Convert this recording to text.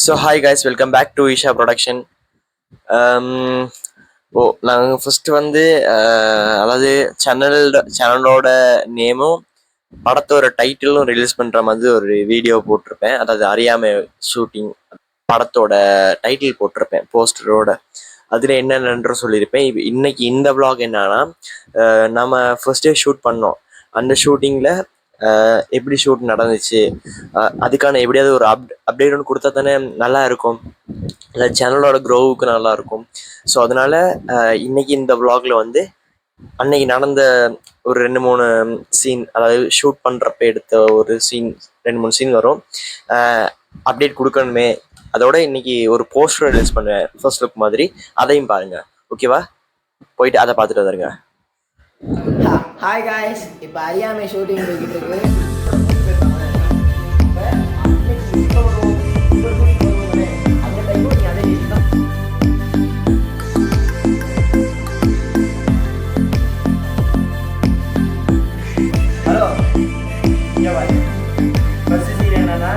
So hi guys, welcome back to Isha production. நாங்கள் first வந்து அதாவது சேனலோட நேமும் படத்தோட டைட்டிலும் ரிலீஸ் பண்ணுற மாதிரி ஒரு வீடியோ போட்டிருப்பேன். அதாவது அறியாமை ஷூட்டிங் படத்தோட டைட்டில் போட்டிருப்பேன் போஸ்டரோட. அதில் என்னென்னு சொல்லியிருப்பேன். இன்னைக்கு இந்த விளாக் என்னன்னா, நம்ம ஃபர்ஸ்ட் டே ஷூட் பண்ணோம். அந்த ஷூட்டிங்கில் எப்படி ஷூட் நடந்துச்சு, அதுக்கான எப்படியாவது ஒரு அப்டேட் ஒன்று கொடுத்தா தானே நல்லா இருக்கும், இல்லை சேனலோட க்ரோவுக்கு நல்லா இருக்கும். ஸோ அதனால இன்னைக்கு இந்த விளாகில் வந்து அன்னைக்கு நடந்த ஒரு 2-3 சீன், அதாவது ஷூட் பண்ணுறப்ப எடுத்த ஒரு சீன், 2-3 சீன் வரும். அப்டேட் கொடுக்கணுமே, அதோட இன்னைக்கு ஒரு போஸ்டர் ரிலீஸ் பண்ணுவேன் ஃபர்ஸ்ட் லுக் மாதிரி, அதையும் பாருங்க. ஓகேவா? போயிட்டு அதை பார்த்துட்டு வந்துருங்க. ஹாய் காய்ஸ், இப்போ அறியாமை ஷூட்டிங் போய்கிட்டு இருக்கு. ஹலோ, ஃபர்ஸ்ட் சீன் என்னன்னா